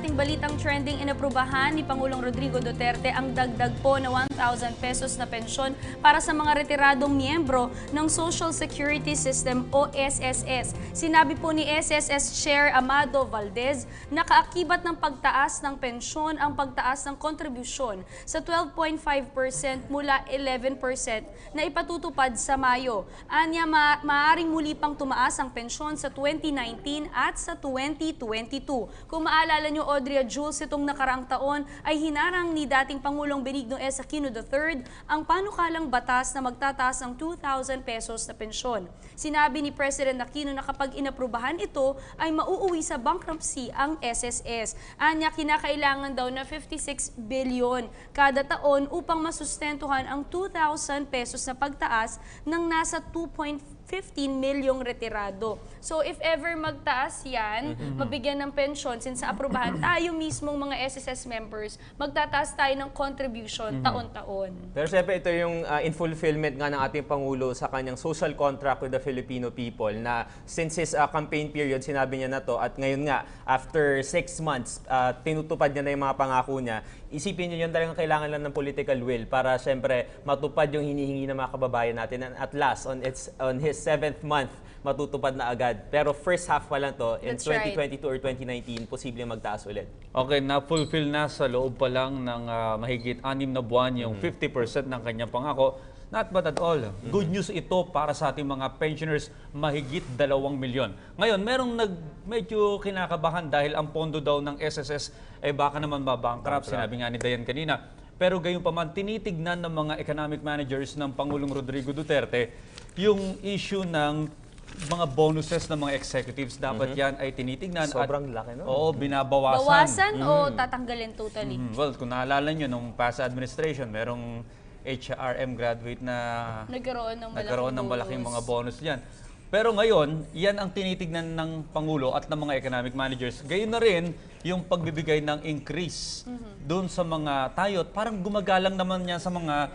ating balitang trending, inaprubahan ni Pangulong Rodrigo Duterte ang dagdag po na 1,000 pesos na pensyon para sa mga retiradong miyembro ng Social Security System o SSS. Sinabi po ni SSS Chair Amado Valdez na kaakibat ng pagtaas ng pensyon ang pagtaas ng kontribusyon sa 12.5% mula 11% na ipatutupad sa Mayo. Anya, maaaring muli pang tumaas ang pensyon sa 2019 at sa 2022. Kung maalala nyo, Audrey at Jules, itong nakaraang taon ay hinarang ni dating Pangulong Benigno S. Aquino III ang panukalang batas na magtataas ng 2,000 pesos na pensyon. Sinabi ni President Aquino na kapag inaprubahan ito ay mauuwi sa bankruptcy ang SSS. Anya, kinakailangan daw na 56 bilyon kada taon upang masustentuhan ang 2,000 pesos na pagtaas ng nasa 2.15 milyong retirado. So if ever magtaas yan, mabigyan ng pensyon, since aprubahan tayo mismong mga SSS members, magtataas tayo ng contribution taon-taon. Pero syempre ito yung in fulfillment nga ng ating Pangulo sa kanyang social contract with the Filipino people na since his campaign period, sinabi niya na to at ngayon nga, after 6 months, tinutupad niya na yung mga pangako niya. Isipin niyo yun talagang kailangan lang ng political will para syempre matupad yung hinihingi ng mga kababayan natin and at last, on his 7th month, matutupad na agad. Pero first half pa lang to, in 2022 or 2019, posibleng magtaas ulit. Okay, na-fulfill na sa loob pa lang ng mahigit 6 na buwan yung 50% ng kanyang pangako. Not bad at all. Good news ito para sa ating mga pensioners, mahigit 2 milyon. Ngayon, merong medyo kinakabahan dahil ang pondo daw ng SSS ay baka naman mabankrupt. Sinabi nga ni Dayan kanina. Pero gayon pa man, tinitignan ng mga economic managers ng Pangulong Rodrigo Duterte yung issue ng mga bonuses ng mga executives. Dapat yan ay tinitignan. Sobrang laki, no? Oo, binabawasan. Bawasan o tatanggalin totally? Well, kung naalala nyo, nung past administration, merong HRM graduate na nagkaroon ng malaking mga bonus diyan. Pero ngayon, yan ang tinitignan ng Pangulo at ng mga economic managers. Gayon na rin yung pagbibigay ng increase doon sa mga tayot. Parang gumagalang naman yan sa mga...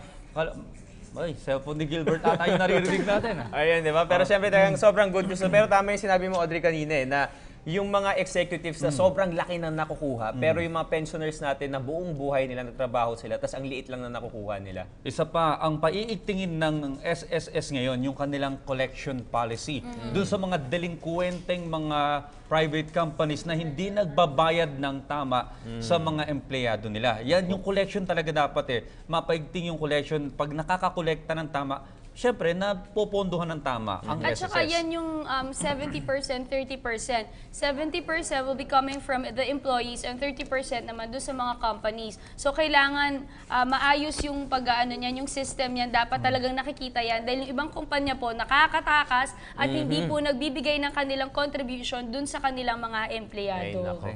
Ay, cellphone ni Gilbert ata yung naririnig natin. Ayan, di ba? Pero syempre talagang sobrang good news. Pero tama yung sinabi mo, Audrey, kanina na yung mga executives na sobrang laki na nakukuha, pero yung mga pensioners natin na buong buhay nila nagtrabaho sila, tapos ang liit lang na nakukuha nila. Isa pa, ang paiigtingin ng SSS ngayon, yung kanilang collection policy. Doon sa mga delinquenteng mga private companies na hindi nagbabayad ng tama sa mga empleyado nila. Yan yung collection talaga dapat Mapaigting yung collection. Pag nakakakolekta ng tama, siyempre, napopondohan ng tama ang At SSS. saka yan yung 70%, 30%. 70% will be coming from the employees and 30% naman doon sa mga companies. So, kailangan maayos yung pag-ano niyan, yung system niyan. Dapat talagang nakikita yan. Dahil yung ibang kumpanya po nakakatakas at hindi po nagbibigay ng kanilang contribution doon sa kanilang mga empleyado. Ay,